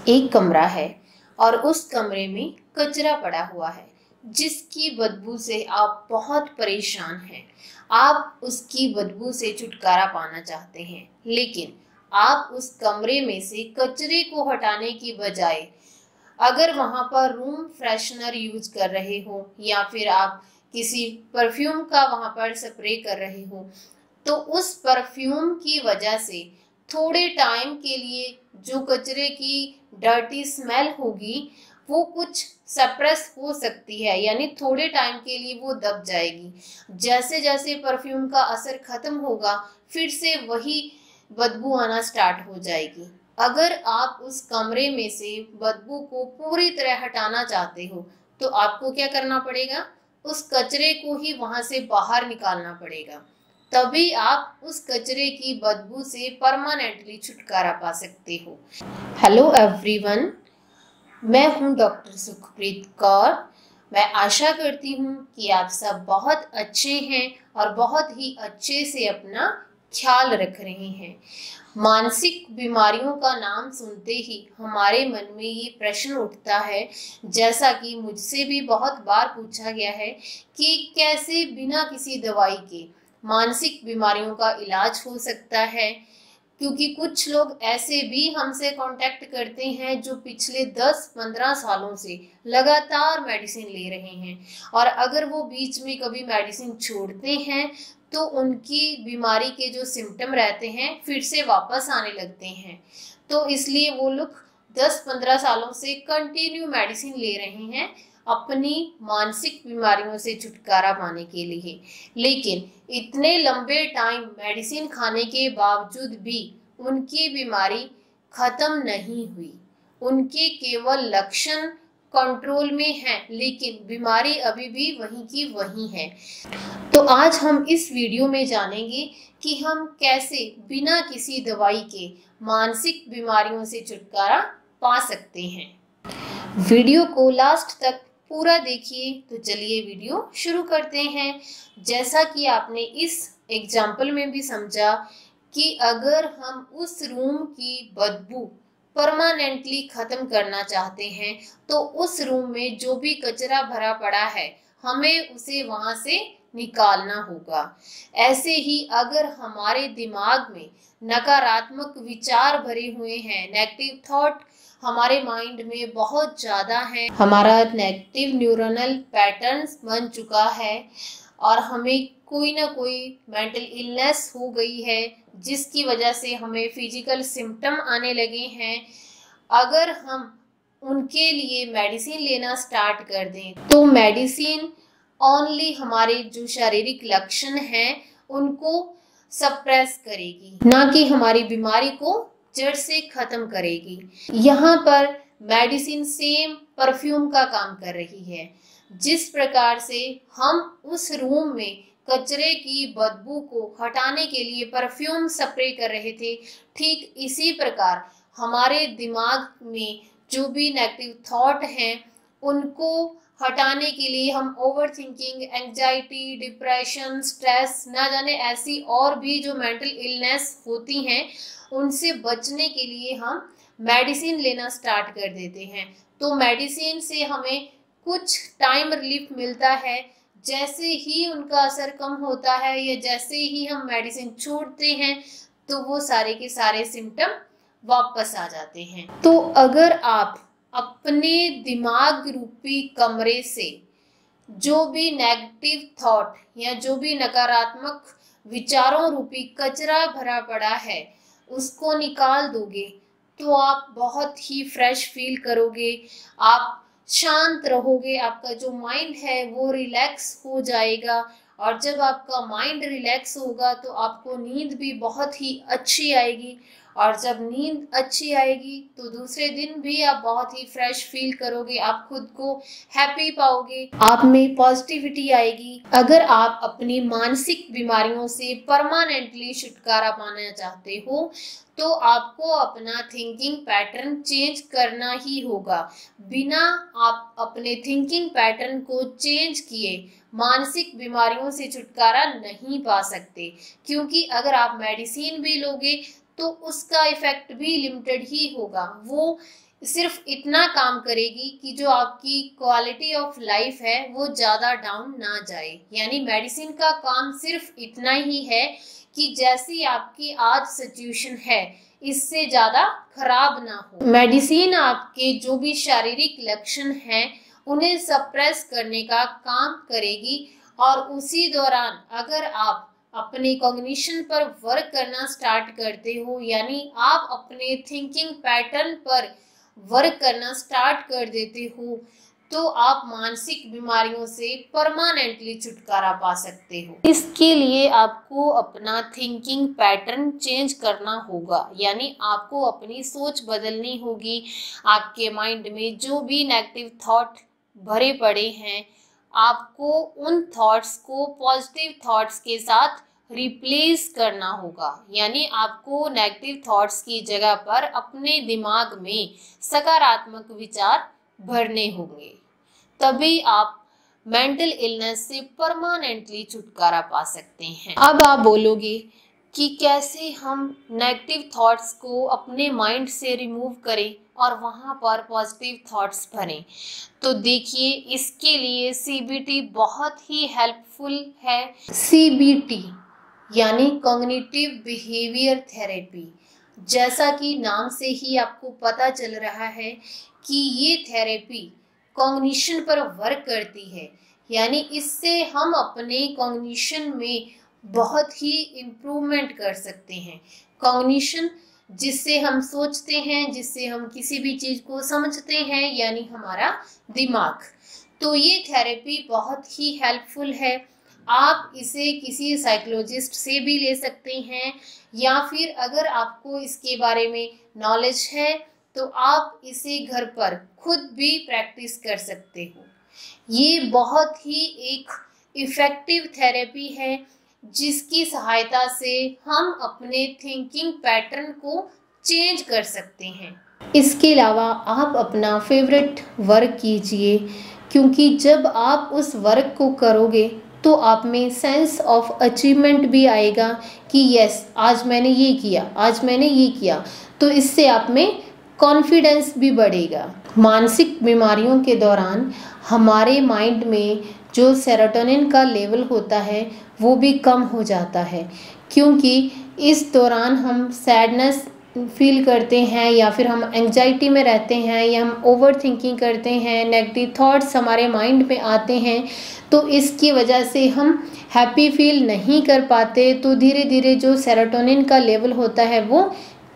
एक कमरा है और उस कमरे में कचरा पड़ा हुआ है जिसकी बदबू से आप बहुत परेशान हैं। आप उसकी बदबू से छुटकारा पाना चाहते हैं, लेकिन आप उस कमरे में से कचरे को हटाने की बजाय अगर वहां पर रूम फ्रेशनर यूज कर रहे हो या फिर आप किसी परफ्यूम का वहां पर स्प्रे कर रहे हो, तो उस परफ्यूम की वजह से थोड़े टाइम के लिए जो कचरे की डर्टी स्मेल होगी वो कुछ सप्रेस हो सकती है, यानी थोड़े टाइम के लिए वो दब जाएगी। जैसे जैसे परफ्यूम का असर खत्म होगा फिर से वही बदबू आना स्टार्ट हो जाएगी। अगर आप उस कमरे में से बदबू को पूरी तरह हटाना चाहते हो तो आपको क्या करना पड़ेगा, उस कचरे को ही वहां से बाहर निकालना पड़ेगा। तभी आप उस कचरे की बदबू से परमानेंटली छुटकारा पा सकते हो। हेलो एवरीवन, मैं हूं डॉक्टर सुखप्रीत कौर। मैं आशा करती हूं कि आप सब बहुत अच्छे हैं और बहुत ही अच्छे से अपना ख्याल रख रहे हैं। मानसिक बीमारियों का नाम सुनते ही हमारे मन में ये प्रश्न उठता है, जैसा कि मुझसे भी बहुत बार पूछा गया है कि कैसे बिना किसी दवाई के मानसिक बीमारियों का इलाज हो सकता है। क्योंकि कुछ लोग ऐसे भी हमसे कांटेक्ट करते हैं जो पिछले 10-15 सालों से लगातार मेडिसिन ले रहे हैं, और अगर वो बीच में कभी मेडिसिन छोड़ते हैं तो उनकी बीमारी के जो सिम्टम रहते हैं फिर से वापस आने लगते हैं। तो इसलिए वो लोग 10-15 सालों से कंटिन्यू मेडिसिन ले रहे हैं अपनी मानसिक बीमारियों से छुटकारा पाने के लिए। लेकिन इतने लंबे टाइम मेडिसिन खाने के बावजूद भी उनकी बीमारी खत्म नहीं हुई। उनके केवल लक्षण कंट्रोल में हैं, लेकिन बीमारी अभी भी वहीं की वहीं है। तो आज हम इस वीडियो में जानेंगे कि हम कैसे बिना किसी दवाई के मानसिक बीमारियों से छुटकारा पा सकते हैं। वीडियो को लास्ट तक पूरा देखिए। तो चलिए वीडियो शुरू करते हैं। जैसा कि आपने इस एग्जाम्पल में भी समझा कि अगर हम उस रूम की बदबू परमानेंटली खत्म करना चाहते हैं तो उस रूम में जो भी कचरा भरा पड़ा है हमें उसे वहां से निकालना होगा। ऐसे ही अगर हमारे दिमाग में नकारात्मक विचार भरे हुए हैं, नेगेटिव थॉट हमारे माइंड में बहुत ज़्यादा है, हमारा नेगेटिव न्यूरोनल पैटर्न्स बन चुका है और हमें कोई ना कोई मेंटल इलनेस हो गई है जिसकी वजह से हमें फिजिकल सिम्टम आने लगे हैं, अगर हम उनके लिए मेडिसिन लेना स्टार्ट कर दें तो मेडिसिन ओनली हमारे जो शारीरिक लक्षण हैं उनको सप्रेस करेगी, ना कि हमारी बीमारी को जड़ से खत्म करेगी। यहाँ पर मेडिसिन सेम परफ्यूम का काम कर रही है। जिस प्रकार से हम उस रूम में कचरे की बदबू को हटाने के लिए परफ्यूम स्प्रे कर रहे थे, ठीक इसी प्रकार हमारे दिमाग में जो भी नेगेटिव थॉट हैं उनको हटाने के लिए हम over thinking, anxiety, depression, stress, ना जाने ऐसी और भी जो मेंटल इलनेस होती हैं उनसे बचने के लिए हम मेडिसिन लेना स्टार्ट कर देते हैं। तो मेडिसिन से हमें कुछ टाइम रिलीफ मिलता है। जैसे ही उनका असर कम होता है या जैसे ही हम मेडिसिन छोड़ते हैं तो वो सारे के सारे सिम्टम वापस आ जाते हैं। तो अगर आप अपने दिमाग रूपी कमरे से जो भी नेगेटिव थॉट या जो भी नकारात्मक विचारों रूपी कचरा भरा पड़ा है उसको निकाल दोगे तो आप बहुत ही फ्रेश फील करोगे, आप शांत रहोगे, आपका जो माइंड है वो रिलैक्स हो जाएगा। और जब आपका माइंड रिलैक्स होगा तो आपको नींद भी बहुत ही अच्छी आएगी, और जब नींद अच्छी आएगी तो दूसरे दिन भी आप बहुत ही फ्रेश फील करोगे, आप खुद को हैप्पी पाओगे, आप में पॉजिटिविटी आएगी। अगर आप अपनी मानसिक बीमारियों से परमानेंटली छुटकारा पाना चाहते हो तो आपको अपना थिंकिंग पैटर्न चेंज करना ही होगा। बिना आप अपने थिंकिंग पैटर्न को चेंज किए मानसिक बीमारियों से छुटकारा नहीं पा सकते, क्योंकि अगर आप मेडिसिन भी लोगे तो उसका इफेक्ट भी लिमिटेड ही होगा। वो सिर्फ इतना काम करेगी कि जो आपकी क्वालिटी ऑफ लाइफ है वो ज़्यादा डाउन ना जाए। यानी मेडिसिन का काम सिर्फ इतना ही है कि जैसी आपकी आज सिचुएशन है इससे ज़्यादा खराब ना हो। मेडिसिन आपके जो भी शारीरिक लक्षण हैं उन्हें सप्रेस करने का काम करेगी, और उसी दौरान अगर आप अपने कॉग्निशन पर वर्क करना स्टार्ट करते हो, यानी आप अपने थिंकिंग पैटर्न पर वर्क करना स्टार्ट कर देते हो, तो आप मानसिक बीमारियों से परमानेंटली छुटकारा पा सकते हो। इसके लिए आपको अपना थिंकिंग पैटर्न चेंज करना होगा, यानी आपको अपनी सोच बदलनी होगी। आपके माइंड में जो भी नेगेटिव थॉट भरे पड़े हैं, आपको उन थॉट्स को पॉजिटिव थॉट्स के साथ रिप्लेस करना होगा। यानी आपको नेगेटिव थॉट्स की जगह पर अपने दिमाग में सकारात्मक विचार भरने होंगे, तभी आप मेंटल इलनेस से परमानेंटली छुटकारा पा सकते हैं। अब आप बोलोगे कि कैसे हम नेगेटिव थॉट्स को अपने माइंड से रिमूव करें और वहाँ पर पॉजिटिव थॉट्स भरें। तो देखिए, इसके लिए CBT बहुत ही हेल्पफुल है। CBT यानी कॉग्निटिव बिहेवियर थेरेपी, जैसा कि नाम से ही आपको पता चल रहा है कि ये थेरेपी कॉग्निशन पर वर्क करती है। यानी इससे हम अपने कॉग्निशन में बहुत ही इम्प्रूवमेंट कर सकते हैं। कॉग्निशन जिससे हम सोचते हैं, जिससे हम किसी भी चीज़ को समझते हैं, यानी हमारा दिमाग। तो ये थेरेपी बहुत ही हेल्पफुल है। आप इसे किसी साइकोलॉजिस्ट से भी ले सकते हैं, या फिर अगर आपको इसके बारे में नॉलेज है तो आप इसे घर पर खुद भी प्रैक्टिस कर सकते हो। ये बहुत ही एक इफ़ेक्टिव थेरेपी है जिसकी सहायता से हम अपने थिंकिंग पैटर्न को चेंज कर सकते हैं। इसके अलावा आप अपना फेवरेट वर्क कीजिए, क्योंकि जब आप उस वर्क को करोगे तो आप में सेंस ऑफ अचीवमेंट भी आएगा कि यस, आज मैंने ये किया, आज मैंने ये किया। तो इससे आप में कॉन्फिडेंस भी बढ़ेगा। मानसिक बीमारियों के दौरान हमारे माइंड में जो सेरोटोनिन का लेवल होता है वो भी कम हो जाता है, क्योंकि इस दौरान हम सैडनेस फील करते हैं, या फिर हम एंजाइटी में रहते हैं, या हम ओवर थिंकिंग करते हैं, नेगेटिव थॉट्स हमारे माइंड में आते हैं, तो इसकी वजह से हम हैप्पी फील नहीं कर पाते। तो धीरे धीरे जो सेरोटोनिन का लेवल होता है वो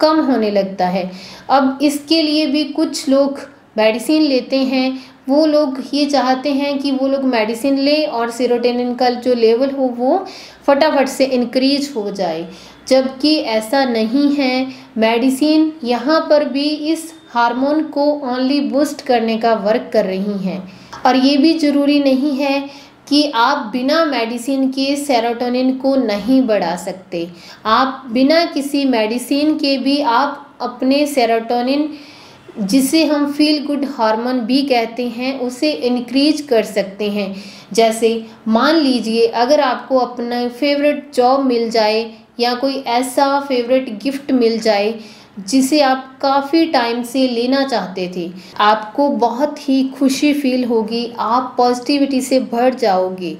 कम होने लगता है। अब इसके लिए भी कुछ लोग मेडिसिन लेते हैं। वो लोग ये चाहते हैं कि वो लोग मेडिसिन लें और सेरोटोनिन का जो लेवल हो वो फटाफट से इंक्रीज हो जाए, जबकि ऐसा नहीं है। मेडिसिन यहाँ पर भी इस हार्मोन को ओनली बूस्ट करने का वर्क कर रही हैं, और ये भी ज़रूरी नहीं है कि आप बिना मेडिसिन के सेरोटोनिन को नहीं बढ़ा सकते। आप बिना किसी मेडिसिन के भी आप अपने सेरोटोनिन, जिसे हम फील गुड हार्मोन भी कहते हैं, उसे इंक्रीज कर सकते हैं। जैसे मान लीजिए, अगर आपको अपना फेवरेट जॉब मिल जाए, या कोई ऐसा फेवरेट गिफ्ट मिल जाए जिसे आप काफ़ी टाइम से लेना चाहते थे, आपको बहुत ही खुशी फील होगी, आप पॉजिटिविटी से भर जाओगे।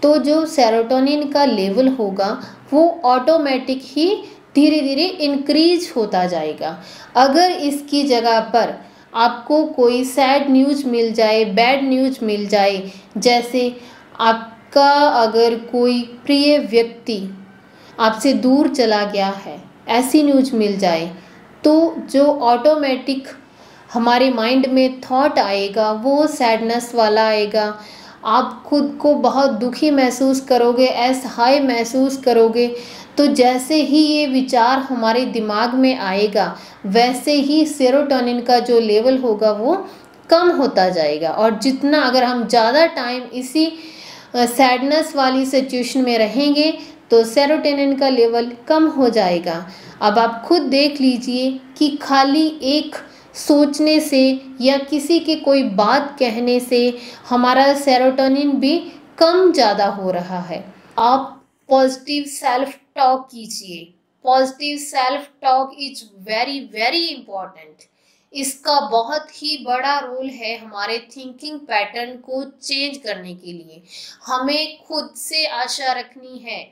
तो जो सेरोटोनिन का लेवल होगा वो ऑटोमेटिक ही धीरे धीरे इंक्रीज होता जाएगा। अगर इसकी जगह पर आपको कोई सैड न्यूज़ मिल जाए, बैड न्यूज़ मिल जाए, जैसे आपका अगर कोई प्रिय व्यक्ति आपसे दूर चला गया है, ऐसी न्यूज़ मिल जाए, तो जो ऑटोमेटिक हमारे माइंड में थॉट आएगा वो सैडनेस वाला आएगा। आप खुद को बहुत दुखी महसूस करोगे, असहाय महसूस करोगे। तो जैसे ही ये विचार हमारे दिमाग में आएगा, वैसे ही सेरोटोनिन का जो लेवल होगा वो कम होता जाएगा। और जितना अगर हम ज़्यादा टाइम इसी सैडनेस वाली सिचुएशन में रहेंगे तो सेरोटोनिन का लेवल कम हो जाएगा। अब आप खुद देख लीजिए कि खाली एक सोचने से या किसी के कोई बात कहने से हमारा सेरोटोनिन भी कम ज़्यादा हो रहा है। आप पॉजिटिव सेल्फ टॉक कीजिए, positive self talk is very very important. इसका बहुत ही बड़ा रोल है हमारे थिंकिंग पैटर्न को चेंज करने के लिए। हमें खुद से आशा रखनी है,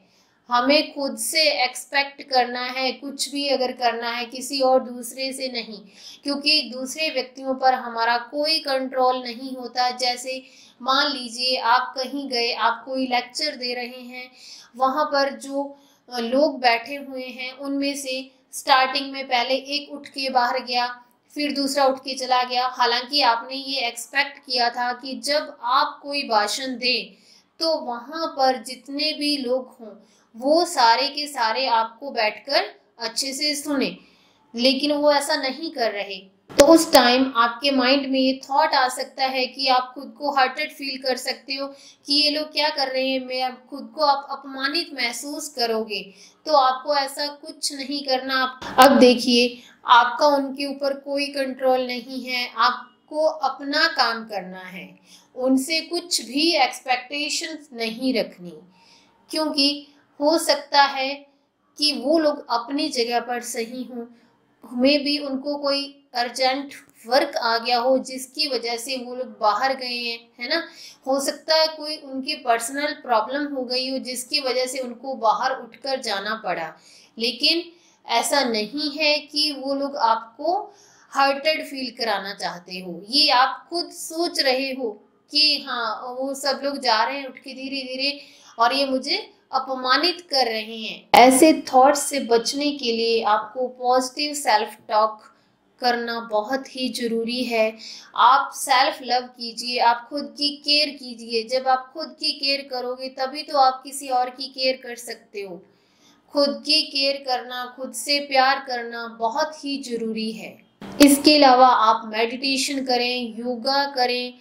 हमें खुद से एक्सपेक्ट करना है, कुछ भी अगर करना है किसी और दूसरे से नहीं, क्योंकि दूसरे व्यक्तियों पर हमारा कोई कंट्रोल नहीं होता। जैसे मान लीजिए आप कहीं गए, आप कोई लेक्चर दे रहे हैं, वहाँ पर जो लोग बैठे हुए हैं उनमें से स्टार्टिंग में पहले एक उठ के बाहर गया, फिर दूसरा उठ के चला गया। हालांकि आपने ये एक्सपेक्ट किया था कि जब आप कोई भाषण दें तो वहाँ पर जितने भी लोग हों वो सारे के सारे आपको बैठकर अच्छे से सुने, लेकिन वो ऐसा नहीं कर रहे। तो उस टाइम आपके माइंड में ये थॉट आ सकता है कि आप खुद को हर्टेड फील कर सकते हो कि ये लोग क्या कर रहे हैं, मैं खुद को आप अपमानित महसूस करोगे। तो आपको ऐसा कुछ नहीं करना। अब देखिए, आपका उनके ऊपर कोई कंट्रोल नहीं है, आपको अपना काम करना है, उनसे कुछ भी एक्सपेक्टेशंस नहीं रखनी, क्योंकि हो सकता है कि वो लोग अपनी जगह पर सही हों, हमें भी उनको कोई अर्जेंट वर्क आ गया हो जिसकी वजह से वो लोग बाहर गए हैं, है ना। हो सकता है कोई उनकी पर्सनल प्रॉब्लम हो गई हो जिसकी वजह से उनको बाहर उठकर जाना पड़ा, लेकिन ऐसा नहीं है कि वो लोग आपको हर्टेड फील कराना चाहते हो। ये आप खुद सोच रहे हो कि हाँ वो सब लोग जा रहे हैं उठ के धीरे धीरे और ये मुझे अपमानित कर रहे हैं। ऐसे थॉट्स से बचने के लिए आपको पॉजिटिव सेल्फ टॉक करना बहुत ही जरूरी है। आप सेल्फ लव कीजिए, आप खुद की केयर कीजिए। जब आप खुद की केयर करोगे तभी तो आप किसी और की केयर कर सकते हो। खुद की केयर करना, खुद से प्यार करना बहुत ही जरूरी है। इसके अलावा आप मेडिटेशन करें, योगा करें,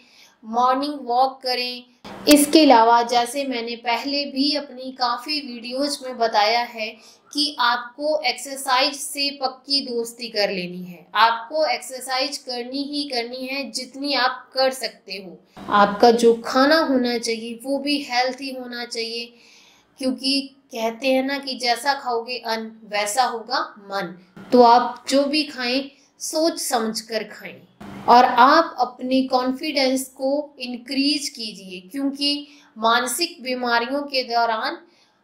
मॉर्निंग वॉक करें। इसके अलावा जैसे मैंने पहले भी अपनी काफ़ी वीडियोज में बताया है कि आपको एक्सरसाइज से पक्की दोस्ती कर लेनी है। आपको एक्सरसाइज करनी ही करनी है जितनी आप कर सकते हो। आपका जो खाना होना चाहिए वो भी हेल्थी होना चाहिए, क्योंकि कहते हैं ना कि जैसा खाओगे अन्न वैसा होगा मन। तो आप जो भी खाएं सोच समझ कर खाएं और आप अपने कॉन्फिडेंस को इंक्रीज कीजिए, क्योंकि मानसिक बीमारियों के दौरान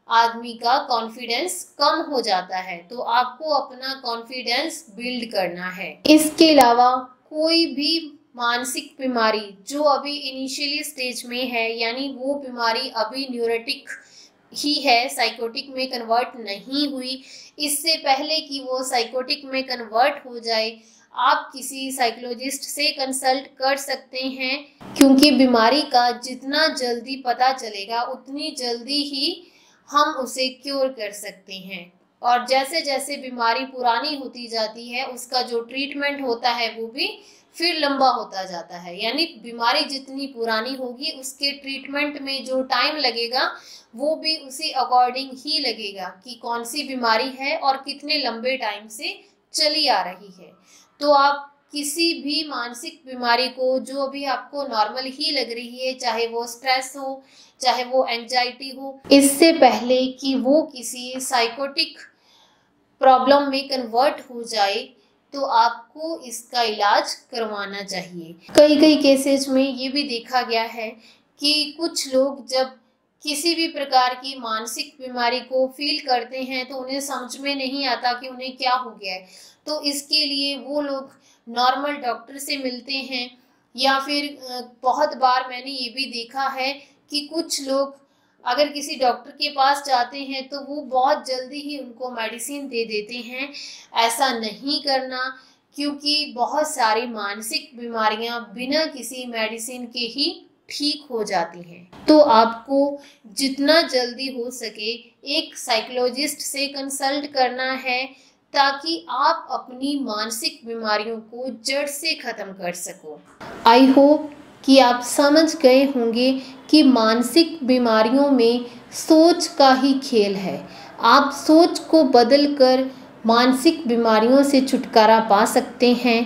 आदमी का कॉन्फिडेंस कम हो जाता है। तो आपको अपना कॉन्फिडेंस बिल्ड करना है। इसके अलावा कोई भी मानसिक बीमारी जो अभी इनिशियली स्टेज में है, यानी वो बीमारी अभी न्यूरोटिक ही है, साइकोटिक में कन्वर्ट नहीं हुई, इससे पहले कि वो साइकोटिक में कन्वर्ट हो जाए आप किसी साइकोलॉजिस्ट से कंसल्ट कर सकते हैं, क्योंकि बीमारी का जितना जल्दी पता चलेगा उतनी जल्दी ही हम उसे क्योर कर सकते हैं। और जैसे जैसे बीमारी पुरानी होती जाती है उसका जो ट्रीटमेंट होता है वो भी फिर लंबा होता जाता है। यानी बीमारी जितनी पुरानी होगी उसके ट्रीटमेंट में जो टाइम लगेगा वो भी उसी अकॉर्डिंग ही लगेगा कि कौन सी बीमारी है और कितने लंबे टाइम से चली आ रही है। तो आप किसी भी मानसिक बीमारी को जो भी आपको नॉर्मल ही लग रही है, चाहे वो स्ट्रेस हो, चाहे वो एंजाइटी हो, इससे पहले कि वो किसी साइकोटिक प्रॉब्लम में कन्वर्ट हो जाए तो आपको इसका इलाज करवाना चाहिए। कई केसेस में ये भी देखा गया है कि कुछ लोग जब किसी भी प्रकार की मानसिक बीमारी को फील करते हैं तो उन्हें समझ में नहीं आता कि उन्हें क्या हो गया है। तो इसके लिए वो लोग नॉर्मल डॉक्टर से मिलते हैं, या फिर बहुत बार मैंने ये भी देखा है कि कुछ लोग अगर किसी डॉक्टर के पास जाते हैं तो वो बहुत जल्दी ही उनको मेडिसिन दे देते हैं। ऐसा नहीं करना, क्योंकि बहुत सारी मानसिक बीमारियां बिना किसी मेडिसिन के ही ठीक हो जाती हैं। तो आपको जितना जल्दी हो सके एक साइकोलॉजिस्ट से कंसल्ट करना है, ताकि आप अपनी मानसिक बीमारियों को जड़ से ख़त्म कर सको। आई होप कि आप समझ गए होंगे कि मानसिक बीमारियों में सोच का ही खेल है। आप सोच को बदलकर मानसिक बीमारियों से छुटकारा पा सकते हैं।